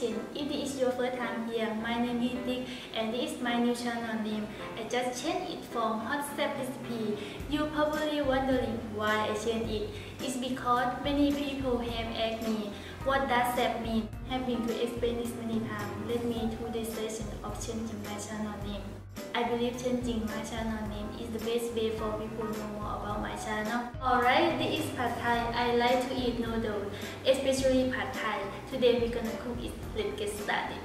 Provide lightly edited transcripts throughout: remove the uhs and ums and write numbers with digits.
kitchen. If this is your first time here, my name is Dick and this is my new channel name. I just changed it from hot chef recipe. You're probably wondering why I changed it. It's because many people have asked me, what does chef mean? I've been to explain this many times. Let me to the session of changing my channel name. I believe changing my channel name is the best way for people to know more about my channel. Alright, this is Pad Thai. I like to eat noodles, especially Pad Thai. Today we're gonna cook it. Let's get started.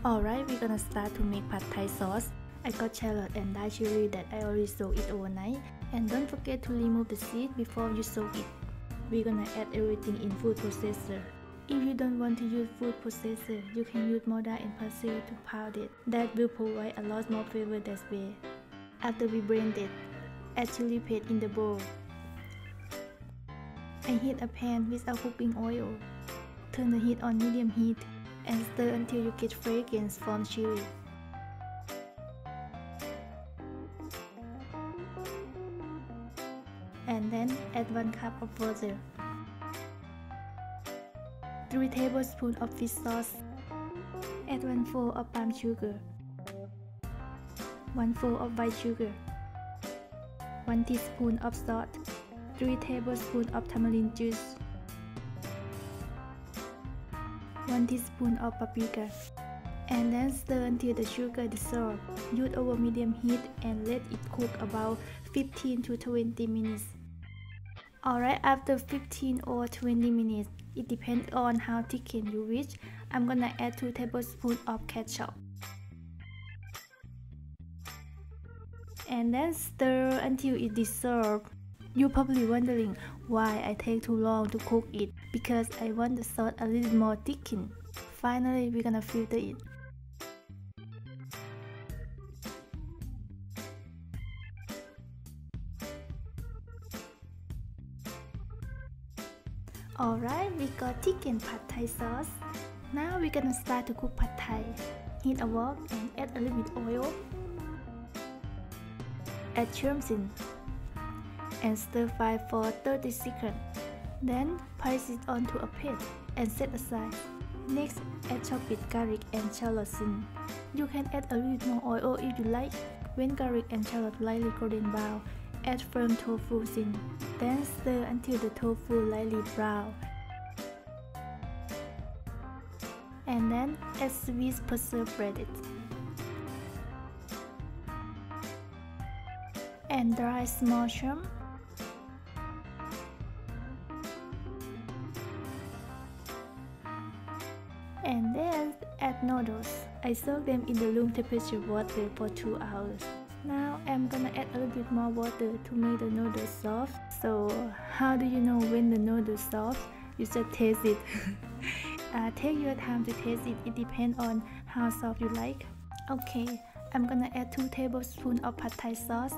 Alright, we're gonna start to make Pad Thai sauce. I got shallot and Thai chili that I already soaked it overnight. And don't forget to remove the seed before you soak it. We're gonna add everything in food processor. If you don't want to use food processor, you can use mortar and pestle to pound it. That will provide a lot more flavor that way. After we blend it, add chili paste in the bowl. And heat a pan without cooking oil. Turn the heat on medium heat and stir until you get fragrance from chili. And then add 1 cup of water, 3 tablespoons of fish sauce, add 1/4 of palm sugar, 1/4 of white sugar, 1 teaspoon of salt, 3 tablespoons of tamarind juice, 1 teaspoon of paprika, and then stir until the sugar dissolves. Use over medium heat and let it cook about 15 to 20 minutes. Alright, after 15 or 20 minutes, it depends on how thickened you wish. I'm gonna add 2 tablespoons of ketchup. And then stir until it dissolves. You're probably wondering why I take too long to cook it, because I want the sauce a little more thickened. Finally, we're gonna filter it. Alright, we got thickened Pad Thai sauce. Now we're gonna start to cook Pad Thai. Heat a wok and add a little bit oil. Add shrimps in and stir fry for 30 seconds. Then place it onto a plate and set aside. Next, add chopped garlic and shallots in. You can add a little more oil if you like. When garlic and shallot lightly golden brown, add firm tofu in. Then stir until the tofu lightly brown. And then add sweet preserved breaded and dry small shrimp. And then add noodles. I soak them in the room temperature water for 2 hours. Now I'm gonna add a little bit more water to make the noodles soft. So how do you know when the noodles soft? You just taste it. Take your time to taste it. It depends on how soft you like. Okay, I'm gonna add 2 tablespoons of Pad Thai sauce.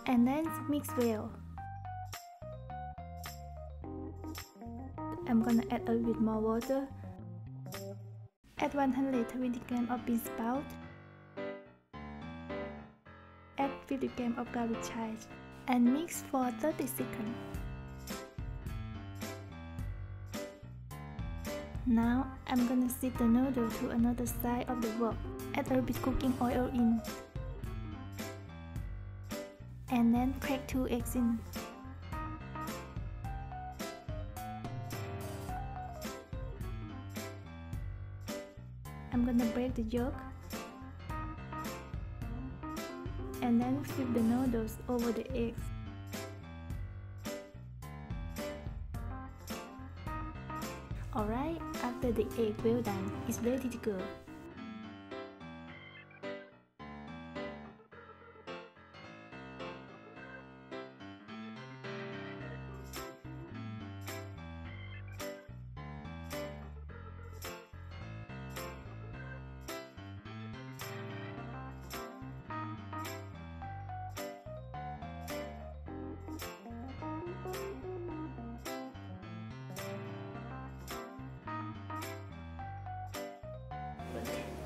And then mix well. I'm gonna add a little bit more water. Add 120 grams of bean sprout. Add 50 grams of garlic chives and mix for 30 seconds. Now I'm gonna set the noodle to another side of the wok. Add a little bit cooking oil in. And then crack 2 eggs in. I'm gonna break the yolk and then flip the noodles over the eggs. Alright, after the egg well done, it's ready to go.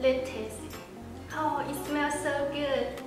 Let's taste it. Oh, it smells so good.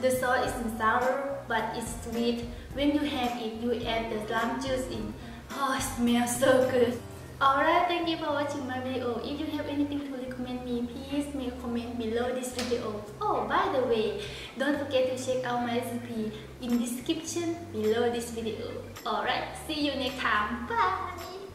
The sauce isn't sour, but it's sweet. When you have it, you add the lime juice in. Oh, it smells so good. Alright, thank you for watching my video. If you have anything to recommend me, please make a comment below this video. Oh, by the way, don't forget to check out my recipe in description below this video. Alright, see you next time. Bye!